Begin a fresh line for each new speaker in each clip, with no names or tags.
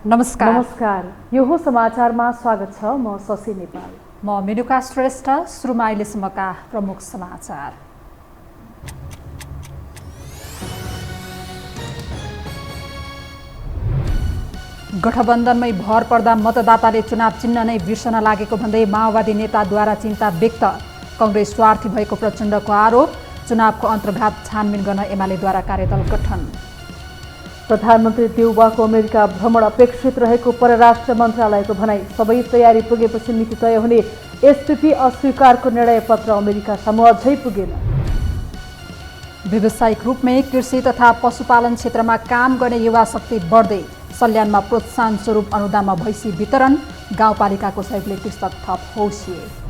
नमस्कार। यो हो समाचारमा स्वागत छ। म शशी नेपाल।
म मेनुका श्रेष्ठ। सुरुमा अहिलेसम्मका प्रमुख समाचार। गठबन्धनमै भर पर्दा मतदाताले चुनाव चिन्ह नै बिर्सन लागेको भन्दै माओवादी नेताद्वारा चिन्ता व्यक्त। कांग्रेस स्वार्थी भएको प्रचण्डको आरोप। चुनावको अन्तर्घात छानबिन गर्न एमालेद्वारा कार्यदल गठन।
प्रधानमन्त्री देउबाको अमेरिका भ्रमण अपेक्षित रहेको परराष्ट्र मन्त्रालयको भनाई। सबै तयारी पुगेपछि नीति तय हुने एसपीपी अस्वीकारको निर्णय पत्र अमेरिका सामु अझै पुगेन।
व्यावसायिक रूपमै कृषि तथा पशुपालन क्षेत्रमा काम गर्ने युवा शक्ति बढ्दै। सल्यानमा प्रोत्साहन स्वरूप अनुदानमा भैँसी वितरण। गाउँपालिकाको सहयोगले कृषक थप हौसिए।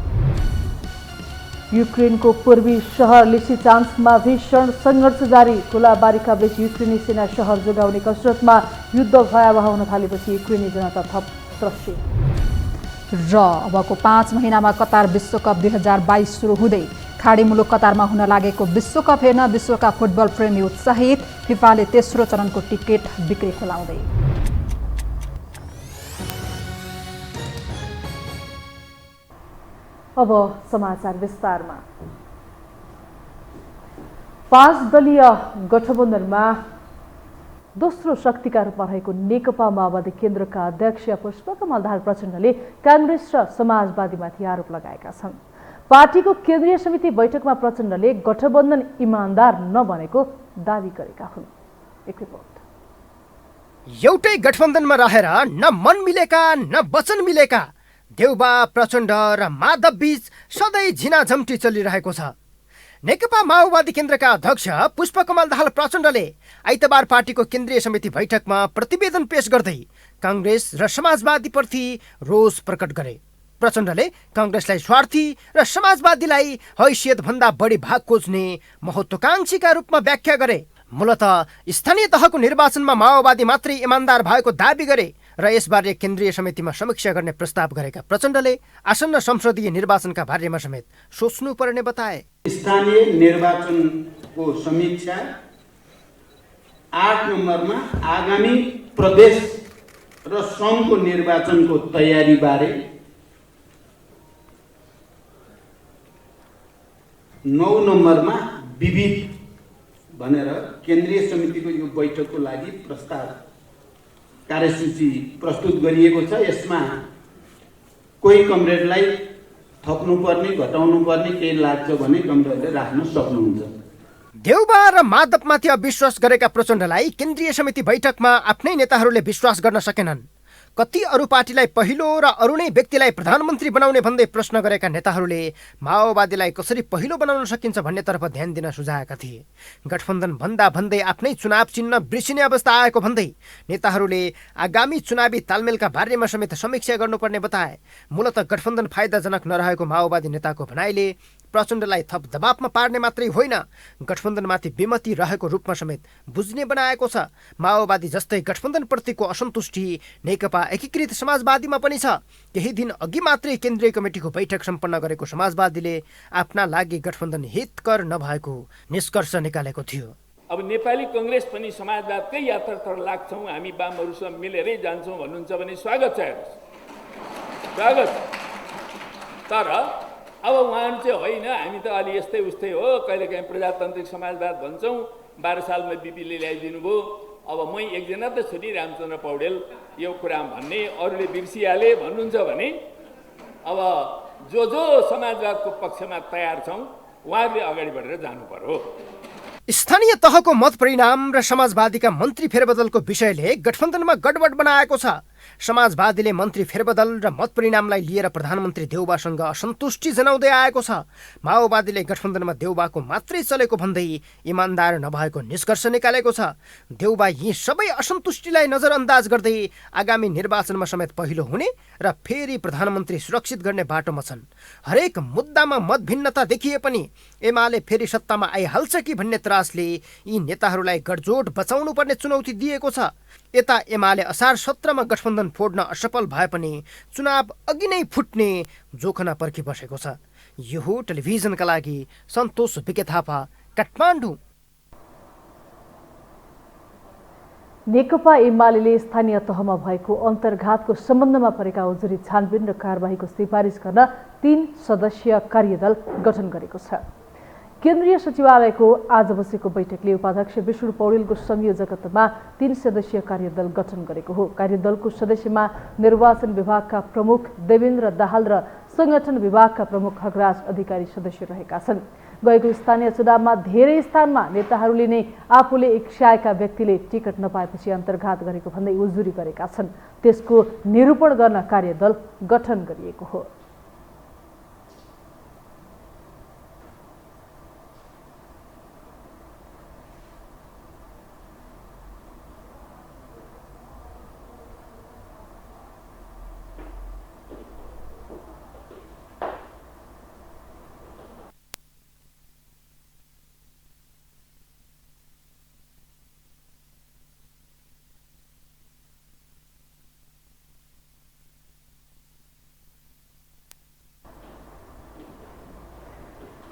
युक्रेनको पूर्वी शहर लिसिचान्स्कमा भीषण सङ्घर्ष जारी। गोलाबारीका बीच युक्रेनी सेना शहर जोगाउने कसरतमा युद्ध भयावह हुन थालेपछि युक्रेनी जनता थप त्रसित।
र अबको 5 महिनामा कतार विश्वकप 2022 सुरु हुँदै। खाडी मुलुक कतारमा हुन लागेको विश्वकप हेर्न विश्वका फुटबल प्रेमी उत्साहित। फिफाले तेस्रो चरणको टिकट बिक्री खोलाउँदै।
अब समाचार विस्तारमा। 5 दलीय गठबन्धनमा दोस्रो शक्तिका रूपमा रहेको नेकपा माओवादी केन्द्रका अध्यक्ष पुष्पकमल दाहाल प्रचण्डले कांग्रेस र समाजवादीमाथि आरोप लगाएका छन्। पार्टीको केन्द्रीय समिति बैठकमा प्रचण्डले गठबन्धन इमान्दार नबनेको दावी गरेका हुन्। एक रिपोर्ट।
एउटै गठबन्धनमा रहेर न मन मिलेका न वचन मिलेका देउबा प्रचण्ड र माधव बीच सधैँ झिनाझम्टी चलिरहेको छ। नेकपा माओवादी केन्द्रका अध्यक्ष पुष्पकमल दाहाल प्रचण्डले आइतबार पार्टीको केन्द्रीय समिति बैठकमा प्रतिवेदन पेश गर्दै कांग्रेस र समाजवादीप्रति रोष प्रकट गरे। प्रचण्डले कांग्रेसलाई स्वार्थी र समाजवादीलाई हैसियतभन्दा बढी भाग खोज्ने महत्त्वाकांक्षीका रूपमा व्याख्या गरे। मूलतः स्थानीय तहको निर्वाचनमा माओवादी मात्रै इमान्दार भएको दावी गरे र यसबारे केन्द्रीय समितिमा समीक्षा गर्ने प्रस्ताव गरेका प्रचण्डले आसन्न संसदीय निर्वाचनका बारेमा समेत सोच्नुपर्ने बताए।
स्थानीय निर्वाचनको समीक्षा 8 नम्बरमा आगामी प्रदेश र सङ्घको निर्वाचनको तयारी बारे 9 नम्बरमा विविध भनेर केन्द्रीय समितिको यो बैठकको लागि प्रस्ताव कार्यसूची प्रस्तुत गरिएको छ। यसमा कोही कमरेडलाई थप्नुपर्ने घटाउनुपर्ने केही लाग्छ भने कमरेडले राख्न सक्नुहुन्छ।
देउबा र माधवमाथि अविश्वास गरेका प्रचण्डलाई केन्द्रीय समिति बैठकमा आफ्नै नेताहरूले विश्वास गर्न सकेनन्। कति अरू पार्टीलाई पहिलो र अरू नै व्यक्तिलाई प्रधानमन्त्री बनाउने भन्दै प्रश्न गरेका नेताहरूले माओवादीलाई कसरी पहिलो बनाउन सकिन्छ भन्नेतर्फ ध्यान दिन सुझाएका थिए। गठबन्धन भन्दा भन्दै आफ्नै चुनाव चिन्ह बिर्सिने अवस्था आएको भन्दै नेताहरूले आगामी चुनावी तालमेलका बारेमा समेत समीक्षा गर्नुपर्ने बताए। मूलतः गठबन्धन फाइदाजनक नरहेको माओवादी नेताको भनाइले प्रचण्डलाई थप दबावमा पार्ने मात्रै होइन, गठबन्धनमाथि विमति रहेको रूपमा समेत बुझ्ने बनाएको छ। माओवादी जस्तै गठबन्धनप्रतिको असन्तुष्टि नेकपा एकीकृत समाजवादीमा पनि छ। केही दिन अघि मात्रै केन्द्रीय कमिटीको बैठक सम्पन्न गरेको समाजवादीले आफ्ना लागि गठबन्धन हितकर नभएको निष्कर्ष निकालेको थियो।
अब नेपाली कांग्रेस पनि समाजवादकै यात्रातर्फ लाग्छौँ, हामी वामहरूसँग मिलेरै जान्छौँ भन्नुहुन्छ भने स्वागत छ, स्वागत। तर अब उहाँहरू चाहिँ होइन, हामी त अलि यस्तै उस्तै हो, कहिलेकाहीँ प्रजातान्त्रिक समाजवाद भन्छौँ, 12 सालमा बिपीले ल्याइदिनु भयो, अब मै एकजना त छु नि रामचन्द्र पौडेल यो कुरा भन्ने, अरूले बिर्सिहाले भन्नुहुन्छ भने अब जो समाजवादको पक्षमा तयार छौँ उहाँहरूले अगाडि बढेर जानु पर्यो।
स्थानीय तहको मत परिणाम र समाजवादीका मन्त्री फेरबदलको विषयले गठबन्धनमा गडबड बनाएको छ। समाजवादीले मन्त्री फेरबदल र मत परिणामलाई लिएर प्रधानमन्त्री देउबासँग असन्तुष्टि जनाउँदै आएको छ। माओवादीले गठबन्धनमा देउबाको मात्रै चलेको भन्दै इमान्दार नभएको निष्कर्ष निकालेको छ। देउबा यी सबै असन्तुष्टिलाई नजरअन्दाज गर्दै आगामी निर्वाचनमा समेत पहिलो हुने र फेरि प्रधानमन्त्री सुरक्षित गर्ने बाटोमा छन्। हरेक मुद्दामा मतभिन्नता देखिए पनि एमाले फेरि सत्तामा आइहाल्छ कि भन्ने त्रासले यी नेताहरूलाई गठजोड बचाउनु पर्ने चुनौती दिएको छ। यता एमाले असार 17मा गठबन्धन फोड्न असफल भए पनि चुनाव अघि नै फुट्ने जोखना पर्खिबसेको छ। यो हो टेलिभिजनका लागि सन्तोष विके थापा, काठमाडौँ।
नेकपा एमाले स्थानीय तहमा भएको अन्तर्घातको सम्बन्धमा परेका उजुरी छानबिन र कारबाहीको सिफारिस गर्न 3 सदस्यीय कार्यदल गठन गरेको छ। केन्द्रीय सचिवालयको आज बसेको बैठकले उपाध्यक्ष विष्णु पौडेलको संयोजकत्वमा 3 सदस्यीय कार्यदल गठन गरेको हो। कार्यदलको सदस्यमा निर्वाचन विभागका प्रमुख देवेन्द्र दाहाल र संगठन विभागका प्रमुख खगराज अधिकारी सदस्य रहेका छन्। गएको स्थानीय चुनावमा धेरै स्थानमा नेताहरूले नै आफूले इच्छाएका व्यक्तिले टिकट नपाएपछि अन्तर्घात गरेको भन्दै उजुरी गरेका छन्। त्यसको निरूपण गर्न कार्यदल गठन गरिएको हो।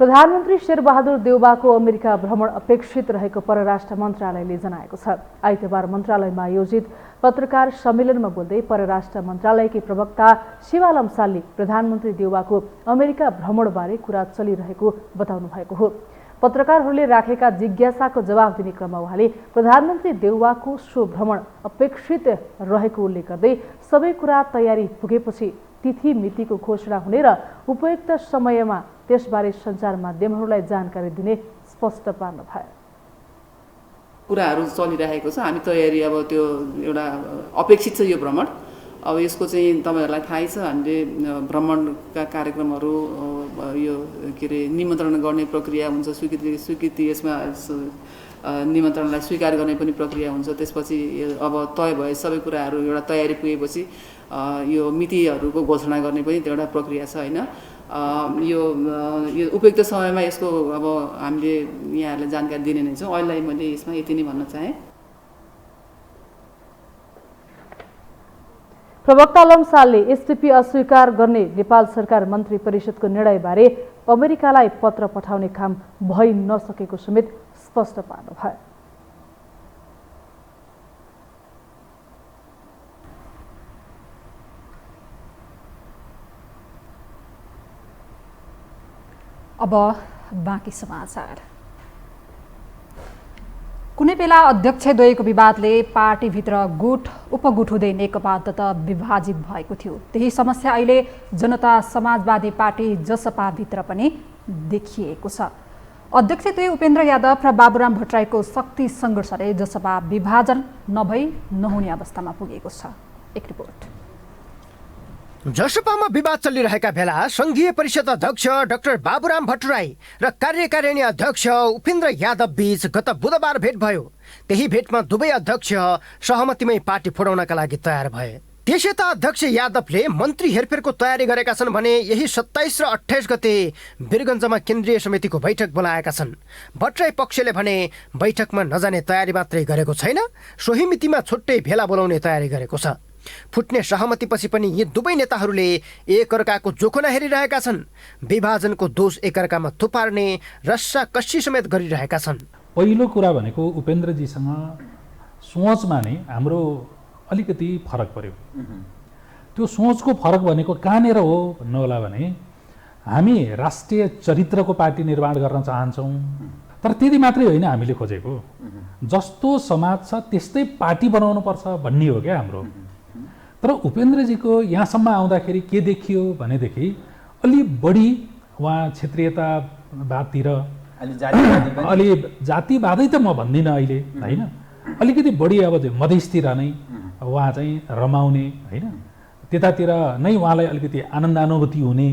प्रधानमन्त्री शेरबहादुर देउवाको अमेरिका भ्रमण अपेक्षित रहेको परराष्ट्र मन्त्रालयले जनाएको छ। आइतबार मन्त्रालयमा आयोजित पत्रकार सम्मेलनमा बोल्दै परराष्ट्र मन्त्रालयकी प्रवक्ता शिवालम सालले प्रधानमन्त्री देउवाको अमेरिका भ्रमणबारे कुरा चलिरहेको बताउनु भएको हो। पत्रकारहरूले राखेका जिज्ञासाको जवाब दिने क्रममा उहाँले प्रधानमन्त्री देउवाको सो भ्रमण अपेक्षित रहेको उल्लेख गर्दै सबै कुरा तयारी पुगेपछि तिथि मितिको घोषणा हुने र उपयुक्त समयमा त्यसबारे सञ्चार माध्यमहरूलाई जानकारी दिने स्पष्ट पार्नु भयो।
कुराहरू चलिरहेको छ। हामी तयारी अब त्यो एउटा अपेक्षित छ यो भ्रमण। अब यसको चाहिँ तपाईहरुलाई थाहै छ हामीले भ्रमणका कार्यक्रमहरू यो के रे निमन्त्रण गर्ने प्रक्रिया हुन्छ, स्वीकृति यसमा निमन्त्रणलाई स्वीकार गर्ने पनि प्रक्रिया हुन्छ। त्यसपछि अब तय भए सबै कुराहरू एउटा तयारी पुगेपछि यो मितिहरूको घोषणा गर्ने पनि एउटा प्रक्रिया छ हैन। यो उपयुक्त समयमा यसको अब हामीले यहाँहरूलाई जानकारी दिने नै छौँ। अहिले मैले यसमा यति नै भन्न चाहे।
प्रवक्ता लम्सालले एसटिपी अस्वीकार गर्ने नेपाल सरकार मन्त्री परिषदको निर्णयबारे अमेरिकालाई पत्र पठाउने काम भइ नसकेको समेत स्पष्ट पार्नु भयो।
अब बाँकी समाचार। कुनै बेला अध्यक्षद्वयको विवादले पार्टीभित्र गुट उपगुट हुँदै नेकपा त विभाजित भएको थियो। त्यही समस्या अहिले जनता समाजवादी पार्टी जसपाभित्र पनि देखिएको छ। अध्यक्षद्वय उपेन्द्र यादव र बाबुराम भट्टराईको शक्ति सङ्घर्षले जसपा विभाजन नभई नहुने अवस्थामा पुगेको छ। एक रिपोर्ट।
जसपामा विवाद चलिरहेका बेला संघीय परिषद अध्यक्ष डाक्टर बाबुराम भट्टराई र कार्यकारिणी अध्यक्ष उपेन्द्र यादव बीच गत बुधबार भेट भयो। त्यही भेटमा दुवै अध्यक्ष सहमतिमै पार्टी फोडाउनका लागि तयार भए। त्यसै त अध्यक्ष यादवले मन्त्री हेरफेरको तयारी गरेका छन् भने यही 27 र 28 गते वीरगञ्जमा केन्द्रीय समितिको बैठक बोलाएका छन्। भट्टराई पक्षले भने बैठकमा नजाने तयारी मात्रै गरेको छैन, सोही मितिमा छुट्टै भेला बोलाउने तयारी गरेको छ। फुट्ने सहमतिपछि पनि यी दुवै नेताहरूले एकअर्काको जोखना हेरिरहेका छन्। विभाजनको दोष एकअर्कामा थुपार्ने रस्सा कस्सी समेत गरिरहेका छन्।
पहिलो कुरा भनेको उपेन्द्रजीसँग सोचमा नै हाम्रो अलिकति फरक पर्यो। त्यो सोचको फरक भनेको कहाँनिर हो भन्नु होला भने हामी राष्ट्रिय चरित्रको पार्टी निर्माण गर्न चाहन्छौँ, तर त्यति मात्रै होइन हामीले खोजेको। जस्तो समाज छ त्यस्तै पार्टी बनाउनुपर्छ भन्ने हो क्या हाम्रो। तर उपेन्द्रजीको यहाँसम्म आउँदाखेरि के देखियो भनेदेखि अलि बढी उहाँ क्षेत्रीयतावादतिर अलि जातिवादै त म भन्दिनँ अहिले होइन, अलिकति बढी अब मधेसतिर नै उहाँ चाहिँ रमाउने होइन, त्यतातिर नै उहाँलाई अलिकति आनन्दानुभूति हुने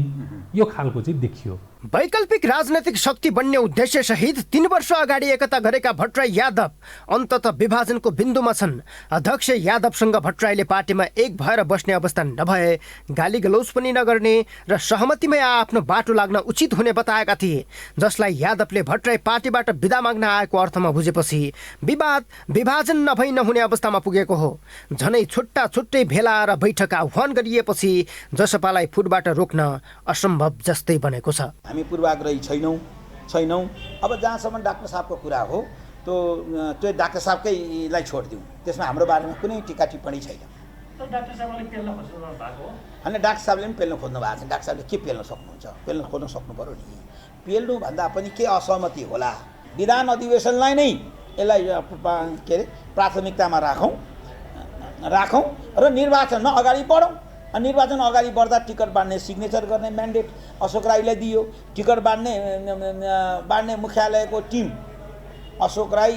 यो खालको चाहिँ देखियो।
वैकल्पिक राजनैतिक शक्ति बन्ने उद्देश्य सहित 3 वर्ष अगाडि एकता गरेका भट्टराई यादव अन्ततः विभाजनको बिन्दुमा छन्। अध्यक्ष यादवसँग भट्टराईले पार्टीमा एक भएर बस्ने अवस्था नभए गाली गलौज पनि नगर्ने र सहमतिमै आफ्नो बाटो लाग्न उचित हुने बताएका थिए, जसलाई यादवले भट्टराई पार्टीबाट बिदा माग्न आएको अर्थमा बुझेपछि विवाद विभाजन नभई नहुने अवस्थामा पुगेको हो। झनै छुट्टा छुट्टै भेला र बैठक आह्वान गरिएपछि जसपालाई फुटबाट रोक्न असम्भव जस्तै बनेको छ।
हामी पूर्वाग्रही छैनौँ। अब जहाँसम्म डाक्टर साहबको कुरा हो, त्यो त्यो डाक्टर साहबकैलाई छोडिदिउँ, त्यसमा हाम्रो बारेमा कुनै टिका टिप्पणी छैन।
डाक्टर साहबले पेल्न खोज्नु भएको हो
होइन, डाक्टर साहबले पनि पेल्न खोज्नु भएको छ। डाक्टर साहबले के पेल्न सक्नुहुन्छ? पेल्न खोज्न सक्नु पऱ्यो नि। पेल्नुभन्दा पनि के असहमति होला, विधान अधिवेशनलाई नै यसलाई के अरे प्राथमिकतामा राखौँ र निर्वाचनमा अगाडि बढौँ। निर्वाचन अगाडि बढ्दा टिकट बाँड्ने सिग्नेचर गर्ने म्यान्डेट अशोक राईलाई दियो। टिकट बाँड्ने मुख्यालयको टिम अशोक राई,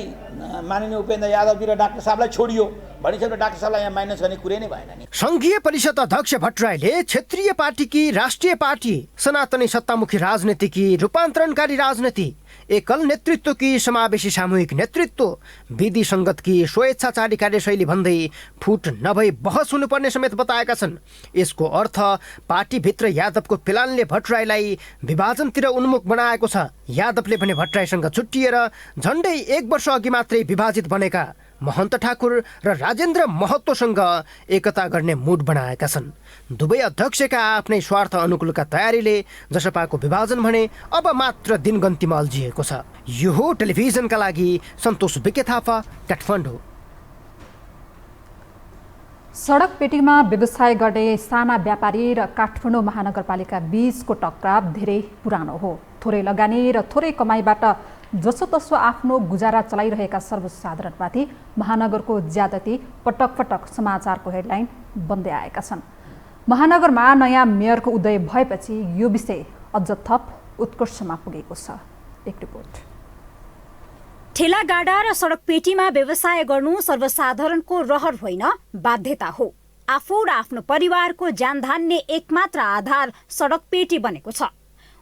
माननीय उपेन्द्र यादवजी र डाक्टर साहबलाई छोडियो भनिसकेर डाक्टर साहबलाई यहाँ माइनस गर्ने कुरै नै भएन नि।
संघीय परिषद अध्यक्ष भट्टराईले क्षेत्रीय पार्टीकी राष्ट्रिय पार्टी, सनातनी सत्तामुखी राजनीतिकी रूपान्तरणकारी राजनीति, एकल नेतृत्व की समावेशी सामूहिक नेतृत्व, विधि संगत की स्वेच्छाचारी कार्यशैली भन्दै फुट नभई बहस हुनुपर्ने समेत बताएका छन्। यसको अर्थ पार्टीभित्र यादवको प्लानले भट्टराईलाई विभाजनतिर उन्मुख बनाएको छ। यादवले भने भट्टराईसँग छुट्टिएर झन्डै 1 वर्ष अघि मात्रै विभाजित बनेका महन्त ठाकुर र राजेन्द्र महतोसँग एकता गर्ने मुड बनाएका छन्। दुवै अध्यक्षका आफ्नै स्वार्थ अनुकूलका तयारीले जसपाको विभाजन भने अब मात्र दिनगन्तीमा अल्झिएको छ। यो हो टेलिभिजनका लागि सन्तोष बिके थापा, काठमाडौँ।
सडक पेटीमा व्यवसाय गर्ने साना व्यापारी र काठमाडौँ महानगरपालिका बीचको टकराव धेरै पुरानो हो। थोरै लगानी र थोरै कमाईबाट जसोतसो आफ्नो गुजारा चलाइरहेका सर्वसाधारणमाथि महानगरको ज्यादती पटक पटक समाचारको हेडलाइन बन्दै आएका छन्। महानगरमा नयाँ मेयरको उदय भएपछि यो विषय अझ थप उत्कर्षमा पुगेको छ। एक रिपोर्ट।
ठेलागाडा र सडक पेटीमा व्यवसाय गर्नु सर्वसाधारणको रहर होइन, बाध्यता हो। आफू र आफ्नो परिवारको ज्यान धान्ने एकमात्र आधार सडक पेटी बनेको छ।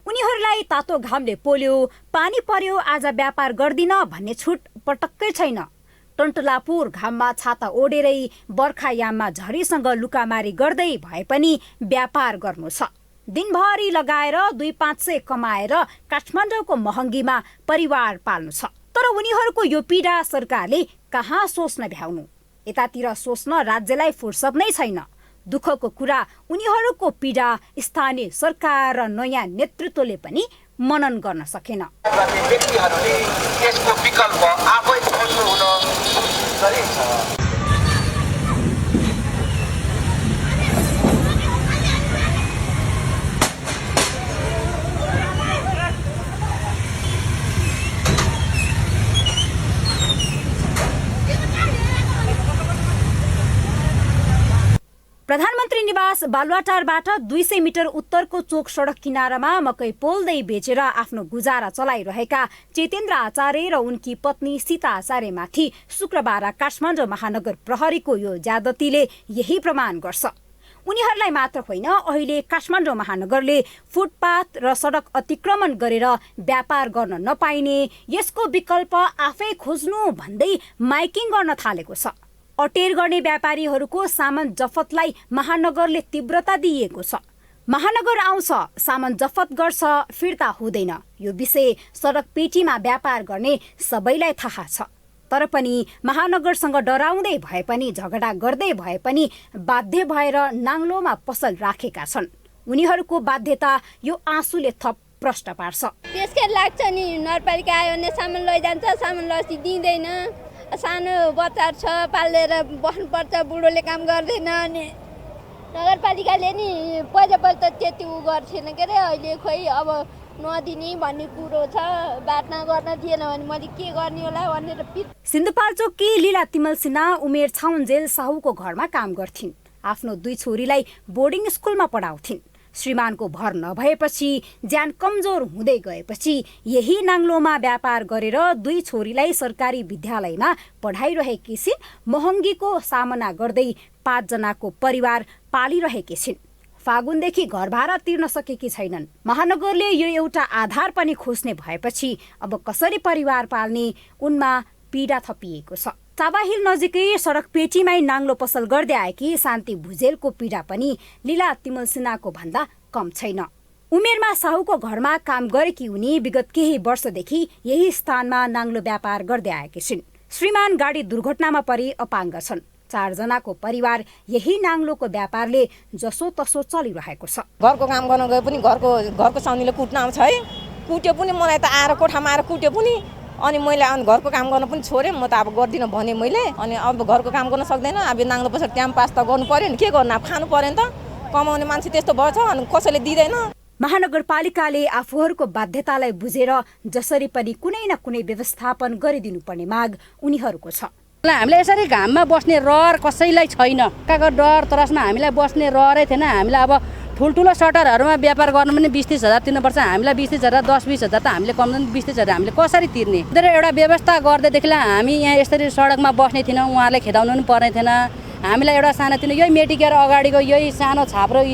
उनीहरूलाई तातो घामले पोल्यो, पानी पर्यो, आज व्यापार गर्दिन भन्ने छुट पटक्कै छैन। टन्टलापुर घाममा छाता ओढेरै बर्खायाममा झरीसँग लुकामारी गर्दै भए पनि व्यापार गर्नु छ। दिनभरि लगाएर 200-500 कमाएर काठमाडौँको महँगीमा परिवार पाल्नु छ। तर उनीहरूको यो पीडा सरकारले कहाँ सोच्न भ्याउनु? यतातिर सोच्न राज्यलाई फुर्सद नै छैन। दुःखको कुरा उनीहरूको पीडा स्थानीय सरकार र नयाँ नेतृत्वले पनि मनन गर्न सकेन।
व्यक्तिहरूले यसको विकल्प आफै खोज्नु हुन जरुरी छ।
प्रधानमन्त्री निवास बालुवाटारबाट 200 मिटर उत्तरको चोक सडक किनारामा मकै पोल्दै बेचेर आफ्नो गुजारा चलाइरहेका चेतेन्द्र आचार्य र उनकी पत्नी सीता आचार्यमाथि शुक्रबार काठमाडौँ महानगर प्रहरीको यो ज्यादतीले यही प्रमाण गर्छ। उनीहरूलाई मात्र होइन, अहिले काठमाडौँ महानगरले फुटपाथ र सडक अतिक्रमण गरेर व्यापार गर्न नपाइने, यसको विकल्प आफै खोज्नु भन्दै माइकिङ गर्न थालेको छ। अटेर गर्ने व्यापारीहरूको सामान जफतलाई महानगरले तीव्रता दिएको छ। महानगर आउँछ, सामान जफत गर्छ, फिर्ता हुँदैन। यो विषय सडक पेटीमा व्यापार गर्ने सबैलाई थाहा छ। तर पनि महानगरसँग डराउँदै भए पनि, झगडा गर्दै भए पनि बाध्य भएर नाङ्लोमा पसल राखेका छन्। उनीहरूको बाध्यता यो आँसुले थप प्रश्न पार्छ।
त्यसकै लाग्छ नि, नगरपालिका आयो भने सामान लैजान्छ, सामान लसी दिँदैन। सानो बच्चाहरू छ, पालेर बस्नुपर्छ, बुढोले काम गर्दैन। अनि नगरपालिकाले नि पहिला त त्यति उ गर्थेन के अरे, अहिले खोइ अब नदिने भन्ने कुरो छ। बात गर्न दिएन भने मैले के गर्ने होला भनेर।
सिन्धुपाल्चोककी लीला तिमल सिन्हा उमेर छाउन्जेल साहुको घरमा काम गर्थिन्। आफ्नो 2 छोरीलाई बोर्डिङ स्कुलमा पढाउँथिन्। श्रीमानको भर नभएपछि, ज्यान कमजोर हुँदै गएपछि यही नाङ्लोमा व्यापार गरेर 2 छोरीलाई सरकारी विद्यालयमा पढाइरहेकी छिन्। महँगीको सामना गर्दै 5 जनाको परिवार पालिरहेकी छिन्। फागुनदेखि घर भाडा तिर्न सकेकी छैनन्। महानगरले यो एउटा आधार पनि खोज्ने भएपछि अब कसरी परिवार पाल्ने, उनमा पीडा थपिएको छ। चाबाहिल नजिकै सडक पेटीमै नाङ्लो पसल गर्दै आएकी शान्ति भुजेलको पीडा पनि लीला तिमल सिन्हाको भन्दा कम छैन। उमेरमा साहुको घरमा काम गरेकी उनी विगत केही वर्षदेखि यही स्थानमा नाङ्लो व्यापार गर्दै आएकी छिन्। श्रीमान गाडी दुर्घटनामा परि अपाङ्ग छन्। 4 जनाको परिवार यही नाङ्लोको व्यापारले जसो तसो चलिरहेको छ।
घरको काम गर्न गए पनि घरको चाउनीले कुट्न आउँछ है, कुट्यो पनि मलाई त आएर कोठामा आएर कुट्यो पनि। अनि मैले अनि घरको काम गर्न पनि छोडेँ म त अब गर्दिनँ भने मैले अनि अब घरको काम गर्न सक्दैन अब नाङ्लो पछाडि टाइम पास त गर्नु पर्यो नि के गर्नु अब खानु पर्यो नि त कमाउने मान्छे त्यस्तो भएछ अनि कसैले दिँदैन।
महानगरपालिकाले आफूहरूको बाध्यतालाई बुझेर जसरी पनि कुनै न कुनै व्यवस्थापन गरिदिनुपर्ने माग उनीहरूको छ।
हामीले यसरी घाममा बस्ने रहर कसैलाई छैन। काको डर त्रसमा हामीलाई बस्ने रहरै थिएन। हामीलाई अब ठुल्ठुलो सटरहरूमा व्यापार गर्नु पनि 20-30 हजार तिर्नुपर्छ। हामीलाई 20-30 हजार 10-20 हजार त हामीले कमाउँदैन 20-30 हजार हामीले कसरी तिर्ने? एउटा व्यवस्था गर्दैदेखिलाई हामी यहाँ यसरी सडकमा बस्ने थिएनौँ। उहाँहरूले खेदाउनु पनि पर्ने थिएन। हामीलाई एउटा सानोतिनो यही मेटिकेर अगाडिको यही सानो छाप्रो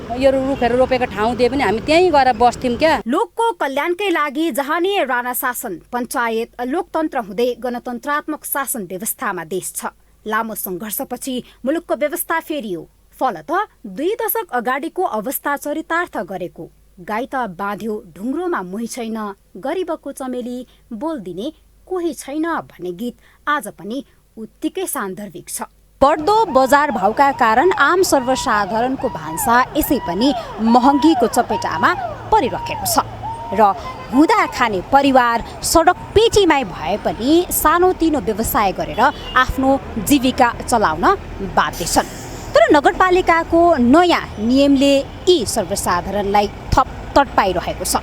यो रुखहरू रोपेको ठाउँ दिए पनि हामी त्यहीँ गएर बस्थ्यौँ क्या।
लोकको कल्याणकै लागि जहाँ नि राणा शासन पञ्चायत लोकतन्त्र हुँदै गणतन्त्रात्मक शासन व्यवस्थामा देश छ। लामो सङ्घर्षपछि मुलुकको व्यवस्था फेरियो। फलत 2 दशक अगाडिको अवस्था चरितार्थ गरेको। गाई त बाँध्यो ढुङ्ग्रोमा मोही छैन, गरिबको चमेली बोल्दिने कोही छैन भन्ने गीत आज पनि उत्तिकै सान्दर्भिक छ। बढ्दो बजार भाउका कारण आम सर्वसाधारणको भान्सा यसै पनि महँगीको चपेटामा परिरहेको छ र हुँदा खाने परिवार सडक पेटीमै भए पनि सानोतिनो व्यवसाय गरेर आफ्नो जीविका चलाउन बाध्य छन्। तर नगरपालिकाको नयाँ नियमले यी सर्वसाधारणलाई थप तडपाइरहेको छ।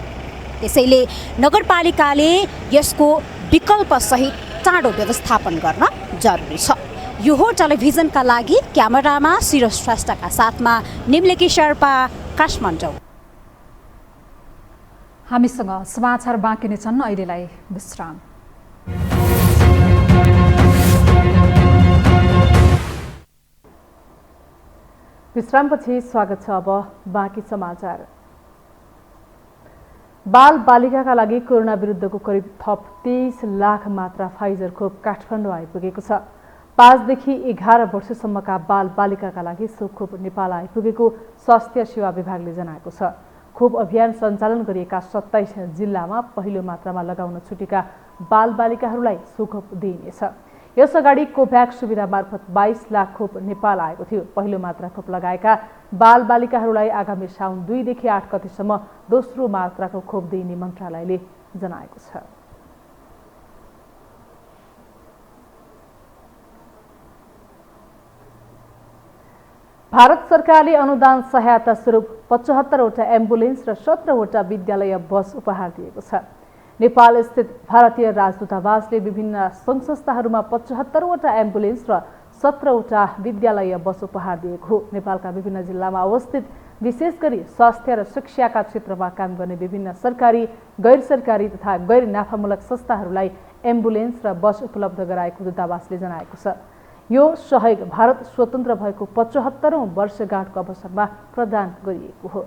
त्यसैले नगरपालिकाले यसको विकल्पसहित चाँडो व्यवस्थापन गर्न जरुरी छ। यो हो टेलिभिजनका लागि क्यामेरामा सिरोज श्रेष्ठका साथमा निम्लेकी शेर्पा, काठमाडौँ।
हामीसँग समाचार बाँकी नै छन्, अहिलेलाई विश्राम।
विश्रामपछि स्वागत छ। अब बाँकी समाचार। बाल बालिकाका लागि कोरोना विरुद्धको करिब थप 23 लाख मात्रा फाइजर खोप काठमाडौँ आइपुगेको छ। 5 देखि 11 वर्षसम्मका बाल बालिकाका लागि सो खोप नेपाल आइपुगेको स्वास्थ्य सेवा विभागले जनाएको छ। खोप अभियान सञ्चालन गरिएका 27 जिल्लामा पहिलो मात्रामा लगाउन छुटेका बाल बालिकाहरूलाई सो खोप दिइनेछ। यसअगाडि कोभ्याक्स सुविधा मार्फत 22 लाख खोप नेपाल आएको थियो। पहिलो मात्रा खोप लगाएका बाल बालिकाहरूलाई आगामी साउन 2 देखि 8 गतेसम्म दोस्रो मात्राको खोप दिइने मन्त्रालयले जनाएको छ। भारत सरकारले अनुदान सहायता स्वरूप 75 वटा एम्बुलेन्स र 17 वटा विद्यालय बस उपहार दिएको छ। नेपाल स्थित भारतीय राजदूतावासले विभिन्न सङ्घ संस्थाहरूमा 75 वटा एम्बुलेन्स र 17 वटा विद्यालय बस उपहार दिएको हो। नेपालका विभिन्न जिल्लामा अवस्थित विशेष गरी स्वास्थ्य र शिक्षाका क्षेत्रमा काम गर्ने विभिन्न सरकारी, गैर सरकारी तथा गैर नाफामूलक संस्थाहरूलाई एम्बुलेन्स र बस उपलब्ध गराएको दूतावासले जनाएको छ। यो सहयोग भारत स्वतन्त्र भएको 75औं वर्षगाँठको अवसरमा प्रदान गरिएको हो।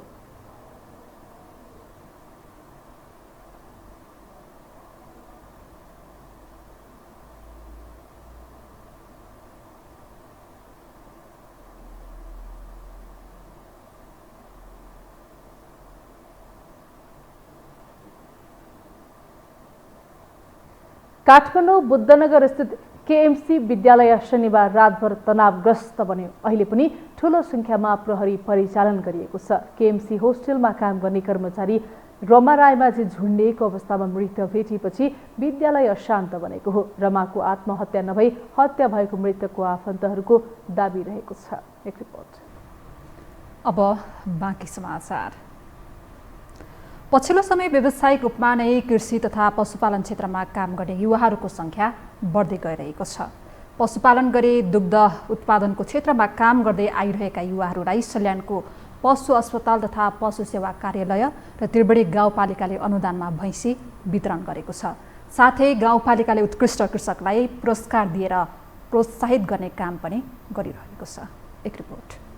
काठमाडौँ बुद्धनगर स्थित केएमसी विद्यालय शनिबार रातभर तनावग्रस्त बन्यो। अहिले पनि ठूलो संख्यामा प्रहरी परिचालन गरिएको छ। केएमसी होस्टेलमा काम गर्ने कर्मचारी रमा रायमाझी झुन्डिएको अवस्थामा मृत भेटिएपछि विद्यालय अशान्त बनेको हो। रमाको आत्महत्या नभई हत्या भएको मृतकको आफन्तहरूको दाबी रहेको छ। एक रिपोर्ट।
अब बाँकी समाचार। पछिल्लो समय व्यावसायिक रूपमा नै कृषि तथा पशुपालन क्षेत्रमा काम गर्ने युवाहरूको संख्या बढ्दै गइरहेको छ। पशुपालन गरी दुग्ध उत्पादनको क्षेत्रमा काम गर्दै आइरहेका युवाहरूलाई सल्यानको पशु अस्पताल तथा पशु सेवा कार्यालय र त्रिवेणी गाउँपालिकाले अनुदानमा भैँसी वितरण गरेको छ। साथै गाउँपालिकाले उत्कृष्ट कृषकलाई पुरस्कार दिएर प्रोत्साहित गर्ने काम पनि गरिरहेको छ। एक रिपोर्ट।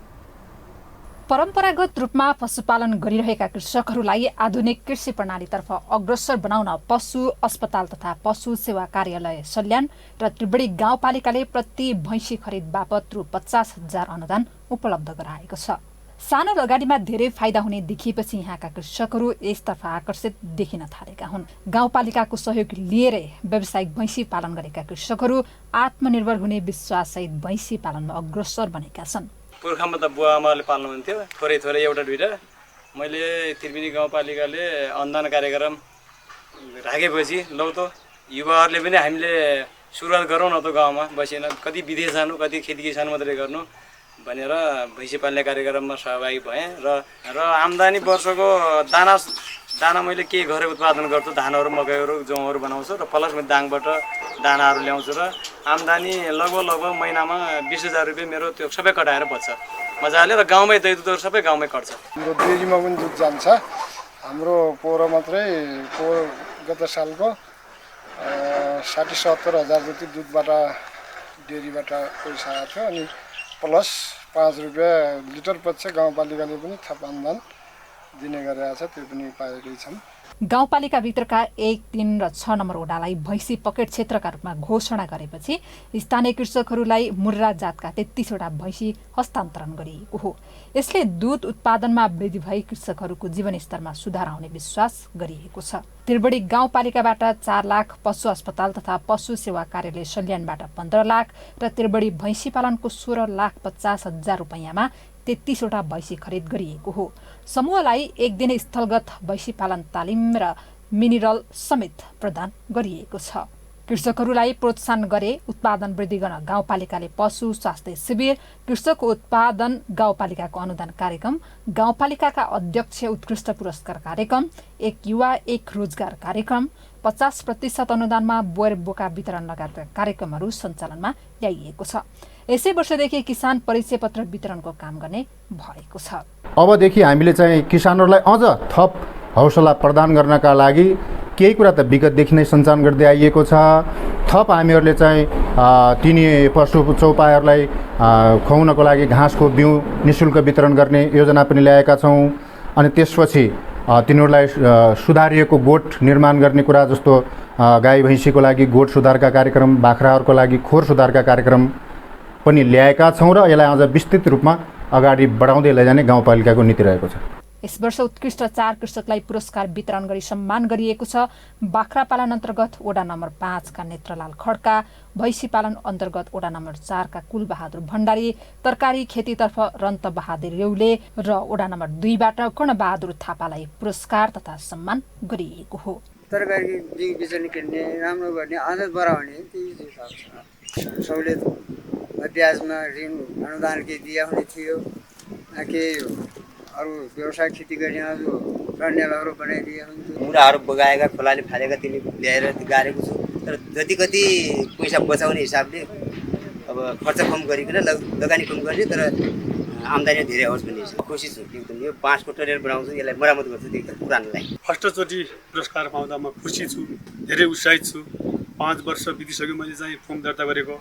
परम्परागत रूपमा पशुपालन गरिरहेका कृषकहरूलाई आधुनिक कृषि प्रणालीतर्फ अग्रसर बनाउन पशु अस्पताल तथा पशु सेवा कार्यालय सल्यान र त्रिवेणी गाउँपालिकाले प्रति भैँसी खरिद बापत रु 50,000 अनुदान उपलब्ध गराएको छ। सानो लगानीमा धेरै फाइदा हुने देखिएपछि यहाँका कृषकहरू यसतर्फ आकर्षित देखिन थालेका हुन्। गाउँपालिकाको सहयोग लिएरै व्यावसायिक भैँसी पालन गरेका कृषकहरू आत्मनिर्भर हुने विश्वाससहित भैँसी पालनमा अग्रसर बनेका छन्।
पुर्खामा त बुवा आमाले पाल्नुहुन्थ्यो, थोरै थोरै एउटा दुईटा। मैले त्रिवेणी गाउँपालिकाले अनुदान कार्यक्रम राखेपछि लौ त युवाहरूले पनि हामीले सुरुवात गरौँ न त गाउँमा बसेन, कति विदेश जानु, कति खेती किसान मात्रै गर्नु भनेर भैँसी पाल्ने कार्यक्रममा सहभागी भएँ र आम्दानी वर्षको दाना मैले केही घरै उत्पादन गर्छु, धानहरू मकैहरू जौँहरू बनाउँछु र प्लस मैले दाङबाट दानाहरू ल्याउँछु र आम्दानी लगभग महिनामा 20,000 रुपियाँ मेरो त्यो सबै कटाएर बच्छ मजाले, र गाउँमै दही दुधहरू सबै गाउँमै कट्छ।
हाम्रो डेरीमा पनि दुध जान्छ। हाम्रो पोहोर मात्रै गत सालको 60-70 हजार जति दुधबाट डेरीबाट पैसा आएको थियो, अनि प्लस 5 रुपियाँ लिटर पछि गाउँपालिकाले पनि थप अनुदान दिने गरेको छ, त्यो पनि पाएकै छौँ।
गाउँपालिकाभित्रका 1, 3 र 6 नम्बर वडालाई भैँसी पकेट क्षेत्रका रूपमा घोषणा गरेपछि स्थानीय कृषकहरूलाई मुर्रा जातका 33 वटा भैँसी हस्तान्तरण गरिएको हो। यसले दूध उत्पादनमा वृद्धि भई कृषकहरूको जीवनस्तरमा सुधार आउने विश्वास गरिएको छ। त्रिवेणी गाउँपालिकाबाट 4 लाख, पशु अस्पताल तथा पशु सेवा कार्यालय सल्यानबाट 15 लाख र त्रिवेणी भैँसी पालनको 16,50,000 रुपैयाँमा 33 वटा भैँसी खरिद गरिएको हो। समूहलाई एक दिने स्थलगत भैँसी पालन तालिम र मिनरल समेत प्रदान गरिएको छ। कृषकहरूलाई प्रोत्साहन गरे उत्पादन वृद्धि गर्न गाउँपालिकाले पशु स्वास्थ्य शिविर, कृषक उत्पादन गाउँपालिकाको अनुदान कार्यक्रम, गाउँपालिकाका अध्यक्ष उत्कृष्ट पुरस्कार कार्यक्रम, एक युवा एक रोजगार कार्यक्रम, 50% अनुदानमा बोर बोका वितरण लगायतका कार्यक्रमहरू सञ्चालनमा ल्याइएको छ। यसै वर्षदेखि किसान परिचय पत्र वितरणको काम गर्ने भएको छ।
अबदेखि हामीले चाहिँ किसानहरूलाई अझ थप हौसला प्रदान गर्नका लागि केही कुरा त विगतदेखि नै सञ्चालन गर्दै आइएको छ। थप हामीहरूले चाहिँ तिनी पशु चौपायाहरूलाई खुवाउनको लागि घाँसको बिउ निःशुल्क वितरण गर्ने योजना पनि ल्याएका छौँ। अनि त्यसपछि तिनीहरूलाई सुधारिएको गोठ निर्माण गर्ने कुरा, जस्तो गाई भैँसीको लागि गोठ सुधारका कार्यक्रम, बाख्राहरूको लागि खोर सुधारका कार्यक्रम पनि ल्याएका छौँ र यसलाई अझ विस्तृत रूपमा अगाडि बढाउँदै लैजाने गाउँपालिकाको नीति रहेको छ।
यस वर्ष उत्कृष्ट 4 कृषकलाई पुरस्कार वितरण गरी सम्मान गरिएको छ। बाख्रा पालन अन्तर्गत वडा नम्बर 5 का नेत्रलाल खड्का, भैँसी पालन अन्तर्गत वडा नम्बर 4 का कुलबहादुर भण्डारी, तरकारी खेतीतर्फ रन्त बहादुर रेउले र वडा नम्बर 2 बाट कर्णबहादुर थापालाई पुरस्कार तथा सम्मान गरिएको हो।
तरकारी बिउ बिजन किन्ने, राम्रो गर्ने, आदत बढाउने सहुलियत, ब्याजमा ऋण अनुदान के दिया हुने थियो, के अरू व्यवसाय खेती गर्नेहरू बनाइदिए हुन्थ्यो।
मुराहरू बगाएका खोलाले फालेका तिनी ल्याएर गाडेको छु, तर जति कति पैसा बचाउने हिसाबले अब खर्च कम गरिकन लगानी कम गर्ने, तर आम्दानी धेरै होस् भन्ने कोसिस छु। एकदम यो बाँसको टरेर बनाउँछु, यसलाई मरामत गर्छु एकदम पुरानोलाई।
फर्स्टचोटि पुरस्कार पाउँदा म खुसी छु, धेरै उत्साहित छु। 5 वर्ष बितिसक्यो मैले चाहिँ फर्म दर्ता गरेको,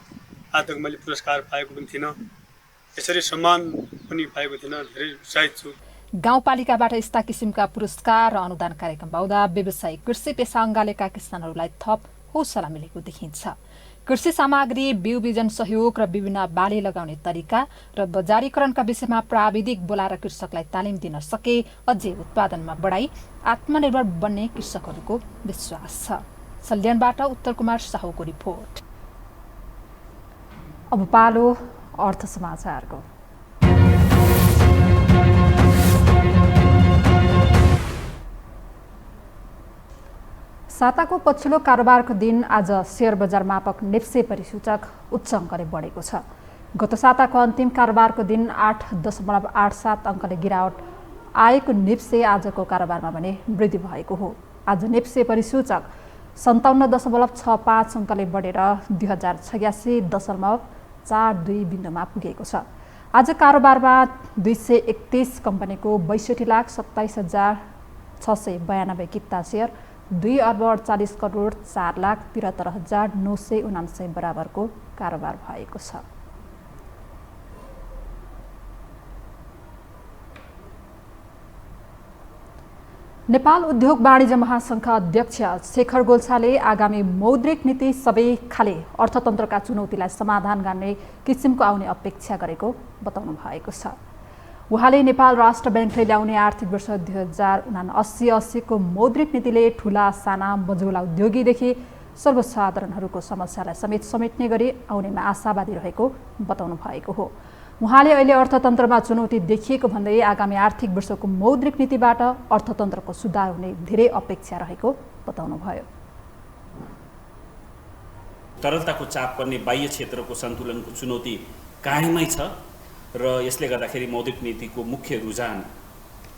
आज तक मैले पुरस्कार पाएको पनि थिइनँ, यसरी सम्मान पनि पाएको थिइनँ, धेरै उत्साहित छु।
गाउँपालिकाबाट यस्ता किसिमका पुरस्कार र अनुदान कार्यक्रम पाउँदा व्यवसायिक कृषि पेसा अङ्गालेका किसानहरूलाई थप हौसला मिलेको देखिन्छ। कृषि सामग्री, बिउ बिजन सहयोग र विभिन्न बाली लगाउने तरिका र बजारीकरणका विषयमा प्राविधिक बोलाएर कृषकलाई तालिम दिन सके अझै उत्पादनमा बढाई आत्मनिर्भर बन्ने कृषकहरूको विश्वास छ। सल्यानबाट उत्तर कुमार साहुको रिपोर्ट। अब पालो अर्थ समाचारको। साताको पछिल्लो कारोबारको दिन आज शेयर बजार मापक नेप्से परिसूचक उच्च अङ्कले बढेको छ। गत साताको अन्तिम कारोबारको दिन 8.87 अङ्कले गिरावट आएको नेप्से आजको कारोबारमा भने वृद्धि भएको हो। आज नेप्से परिसूचक 57.65 अङ्कले बढेर 2086.42 बिन्दुमा पुगेको छ। आज कारोबारमा 231 कम्पनीको 62,27,692 किता सेयर 2,48,04,73,979 बराबरको कारोबार भएको छ। नेपाल उद्योग वाणिज्य महासङ्घ अध्यक्ष शेखर गोल्छाले आगामी मौद्रिक नीति सबै खाले अर्थतन्त्रका चुनौतीलाई समाधान गर्ने किसिमको आउने अपेक्षा गरेको बताउनु भएको छ। उहाँले नेपाल राष्ट्र ब्याङ्कले ल्याउने आर्थिक वर्ष 2079-80 को मौद्रिक नीतिले ठूला साना मझौला उद्योगीदेखि सर्वसाधारणहरूको समस्यालाई समेत समेट्ने गरी आउनेमा आशावादी रहेको बताउनु भएको हो। उहाँले अहिले अर्थतन्त्रमा चुनौती देखिएको भन्दै आगामी आर्थिक वर्षको मौद्रिक नीतिबाट अर्थतन्त्रको सुधार हुने धेरै अपेक्षा रहेको बताउनुभयो।
तरलताको चाप पर्ने बाह्य क्षेत्रको सन्तुलनको चुनौती कायमै छ र यसले गर्दाखेरि मौद्रिक नीतिको मुख्य रुझान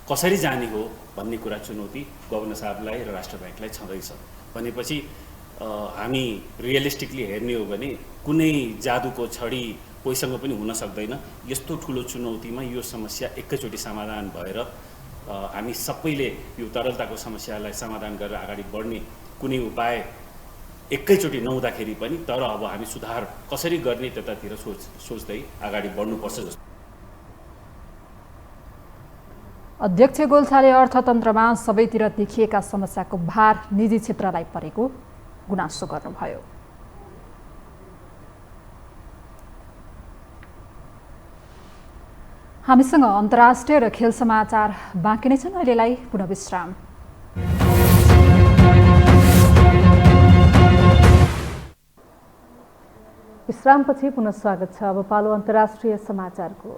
कसरी जाने हो भन्ने कुरा चुनौती गभर्नर साहबलाई र राष्ट्र ब्याङ्कलाई छँदैछ। भनेपछि हामी रियलिस्टिकली हेर्ने हो भने कुनै जादुको छडी कोहीसँग पनि हुन सक्दैन। यस्तो ठुलो चुनौतीमा यो समस्या एकैचोटि समाधान भएर हामी सबैले यो तरलताको समस्यालाई समाधान गरेर अगाडि बढ्ने कुनै उपाय एकैचोटि नहुँदाखेरि पनि तर अब हामी सुधार कसरी गर्ने त्यतातिर सोच्दै अगाडि बढ्नुपर्छ जस्तो।
अध्यक्ष गोल्छाले अर्थतन्त्रमा सबैतिर देखिएका समस्याको भार निजी क्षेत्रलाई परेको गुनासो गर्नुभयो। हामीसँग अन्तर्राष्ट्रिय र खेल समाचार बाँकी नै छन्। अहिलेलाई पुनः विश्राम।
विश्रामपछि पुनः स्वागत छ। अब पालो अन्तर्राष्ट्रिय समाचारको।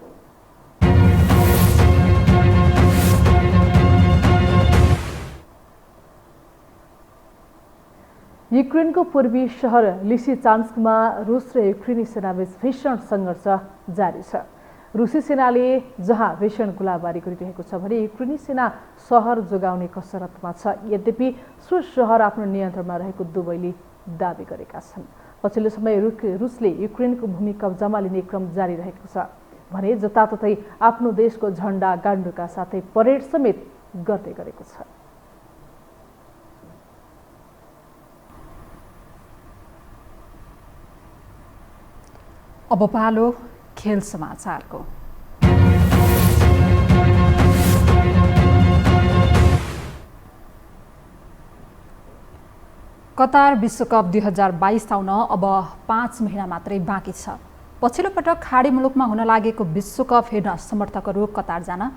युक्रेनको पूर्वी सहर लिसिचान्स्कमा रुस र युक्रेनी सेनाबीच भीषण सङ्घर्ष जारी छ। रुसी सेनाले जहाँ भीषण गोलाबारी गरिरहेको छ भने युक्रेनी सेना सहर जोगाउने कसरतमा छ। यद्यपि सो सहर आफ्नो नियन्त्रणमा रहेको दुवैले दावी गरेका छन्। पछिल्लो समय रुसले युक्रेनको भूमि कब्जामा लिने क्रम जारी रहेको छ भने जताततै आफ्नो देशको झण्डा गाड्नुका साथै परेड समेत गर्दै गरेको छ।
अब पालो खेल समाचारको। कतार विश्वकप 2022 आउन अब 5 महिना मात्रै बाँकी छ। पछिल्लो पटक खाडी मुलुकमा हुन लागेको विश्वकप हेर्न समर्थकहरू कतार जान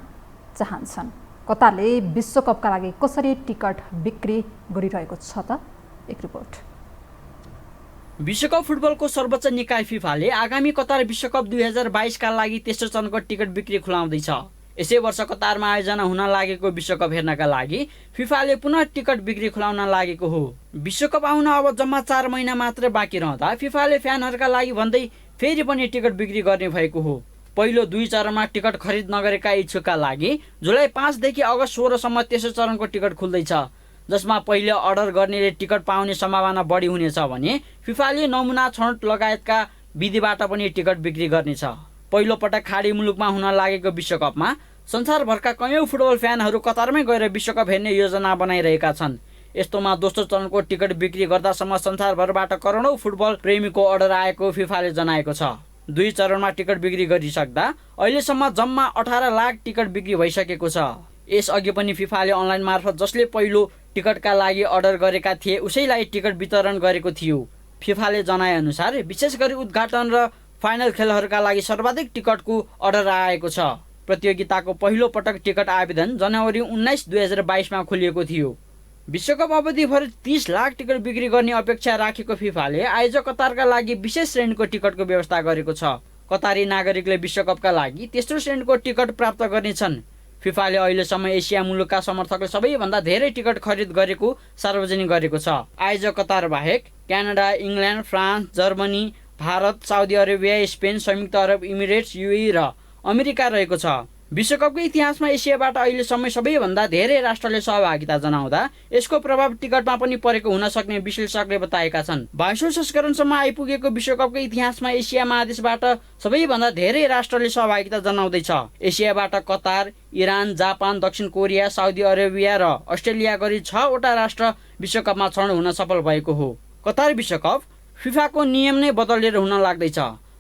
चाहन्छन्। कतारले विश्वकपका लागि कसरी टिकट बिक्री गरिरहेको छ त एक रिपोर्ट।
विश्वकप फुटबलको सर्वोच्च निकाय फिफाले आगामी कतार विश्वकप 2022 का लागि तेस्रो चरणको टिकट बिक्री खुलाउँदैछ। यसै वर्ष कतारमा आयोजना हुन लागेको विश्वकप हेर्नका लागि फिफाले पुनः टिकट बिक्री खुलाउन लागेको हो। विश्वकप आउन अब जम्मा 4 महिना मात्र बाँकी रहँदा फिफाले फ्यानहरूका लागि भन्दै फेरि पनि टिकट बिक्री गर्ने भएको हो। पहिलो 2 चरणमा टिकट खरिद नगरेका इच्छुकका लागि जुलाई 5 देखि अगस्त 16 सम्म तेस्रो चरणको टिकट खुल्दैछ, जसमा पहिले अर्डर गर्नेले टिकट पाउने सम्भावना बढी हुनेछ भने फिफाले नमुना छनौट लगायतका विधिबाट पनि टिकट बिक्री गर्नेछ। पहिलो पटक खाडी मुलुकमा हुन लागेको विश्वकपमा संसारभरका कयौं फुटबल फ्यानहरू कतारमै गएर विश्वकप हेर्ने योजना बनाइरहेका छन्। यस्तोमा दोस्रो चरणको टिकट बिक्री गर्दासम्म संसारभरबाट करोडौं फुटबल प्रेमीको अर्डर आएको फिफाले जनाएको छ। 2 चरणमा टिकट बिक्री गरिसक्दा अहिलेसम्म जम्मा 18 लाख टिकट बिक्री भइसकेको छ। यसअघि पनि फिफाले अनलाइन मार्फत जसले पहिलो टिकटका लागि अर्डर गरेका थिए उसैलाई टिकट वितरण गरेको थियो। फिफाले जनाएअनुसार विशेष गरी उद्घाटन र फाइनल खेलहरूका लागि सर्वाधिक टिकटको अर्डर आएको छ। प्रतियोगिताको पहिलो पटक टिकट आवेदन जनवरी 19, 2022 मा खोलिएको थियो। विश्वकप अवधिभर 30 लाख टिकट बिक्री गर्ने अपेक्षा राखेको फिफाले आयोजक कतारका लागि विशेष श्रेणीको टिकटको व्यवस्था गरेको छ। कतारी नागरिकले विश्वकपका लागि तेस्रो श्रेणीको टिकट प्राप्त गर्नेछन्। फिफाले अहिलेसम्म एसिया मुलुकका समर्थकले सबैभन्दा धेरै टिकट खरिद गरेको सार्वजनिक गरेको छ। आयोजक कतार बाहेक Canada, England, France, Germany, Bharat, Saudi Arabia, Spain, संयुक्त अरब इमिरेट्स, युएई र अमेरिका रहेको छ। विश्वकपको इतिहासमा एसियाबाट अहिलेसम्म सबैभन्दा धेरै राष्ट्रले सहभागिता जनाउँदा यसको प्रभाव टिकटमा पनि परेको हुन सक्ने विश्लेषकले बताएका छन्। 22औं संस्करणसम्म आइपुगेको विश्वकपको इतिहासमा एसिया महादेशबाट सबैभन्दा धेरै राष्ट्रले सहभागिता जनाउँदैछ। एसियाबाट कतार, इरान, जापान, दक्षिण कोरिया, साउदी अरेबिया र अस्ट्रेलिया गरी 6 वटा राष्ट्र विश्वकपमा छनौट हुन सफल भएको हो। कतार विश्वकप फिफाको नियम नै बदलेर हुन लाग्दैछ।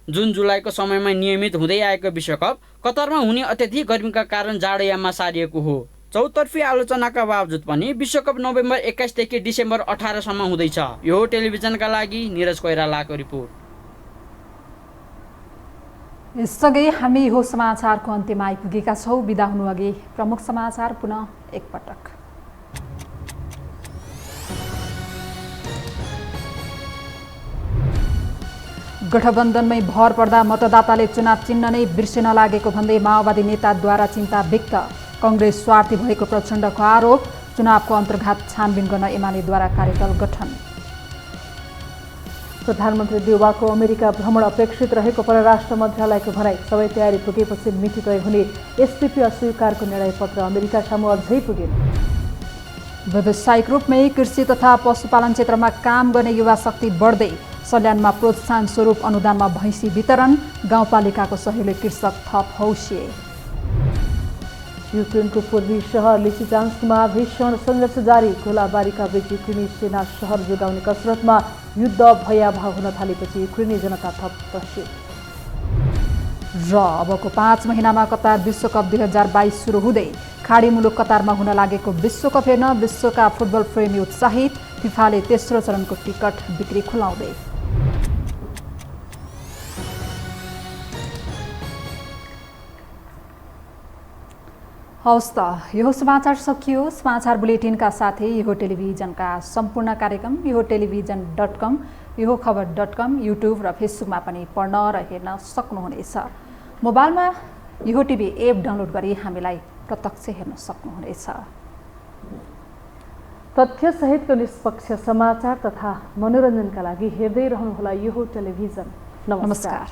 जुन जुलाईको समयमा नियमित हुँदै आएको विश्वकप कतारमा हुने अत्यधिक गर्मीका कारण जाडोयाममा सारिएको हो। चौतर्फी आलोचनाका बावजुद पनि विश्वकप नोभेम्बर 21 देखि डिसेम्बर 18 सम्म हुँदैछ। यो टेलिभिजनका लागि निरज कोइरालाको रिपोर्ट।
यससँगै हामी यो समाचारको अन्त्यमा आइपुगेका छौँ। बिदा हुनु अघि प्रमुख समाचार पुनः एकपटक। गठबन्धनमै भर पर्दा मतदाताले चुनाव चिन्ह नै बिर्सिन लागेको भन्दै माओवादी नेताद्वारा चिन्ता व्यक्त। कांग्रेस स्वार्थी भएको प्रचण्डको आरोप। चुनावको अन्तर्घात छानबिन गर्न एमालेद्वारा कार्यदल गठन।
प्रधानमन्त्री देउवाको अमेरिका भ्रमण अपेक्षित रहेको परराष्ट्र मन्त्रालयको भनाई। सबै तयारी पुगेपछि मिति तय हुने एसपीपी अस्वीकारको निर्णय पत्र अमेरिका सामु अझै पुगेन।
व्यावसायिक रूपमै कृषि तथा पशुपालन क्षेत्रमा काम गर्ने युवा शक्ति बढ्दै। सल्यानमा प्रोत्साहन स्वरूप अनुदानमा भैँसी वितरण। गाउँपालिकाको सहयोगले कृषक थप हौसिए।
युक्रेनको पूर्वी सहर लिसिचान्स्कमा भीषण सङ्घर्ष जारी। गोलाबारीका बीच युक्रेनी सेना सहर जोगाउने कसरतमा युद्ध भयावह हुन थालेपछि युक्रेनी जनता थप त्रसित।
र अबको 5 महिनामा कतार विश्वकप 2022 सुरु हुँदै खाडी मुलुक कतारमा हुन लागेको विश्वकप हेर्न विश्वका फुटबल प्रेमी उत्साहित। फिफाले तेस्रो चरणको टिकट बिक्री खुलाउँदै। हवस् त यो समाचार सकियो। समाचार बुलेटिनका साथै यो टेलिभिजनका सम्पूर्ण कार्यक्रम यो टेलिभिजन.com, यो खबर.com, युट्युब र फेसबुकमा पनि पढ्न र हेर्न सक्नुहुनेछ। मोबाइलमा यो टिभी एप डाउनलोड गरी हामीलाई प्रत्यक्ष हेर्न सक्नुहुनेछ।
तथ्यसहितको निष्पक्ष समाचार तथा मनोरञ्जनका लागि हेर्दै रहनुहोला यो टेलिभिजन। नमस्कार।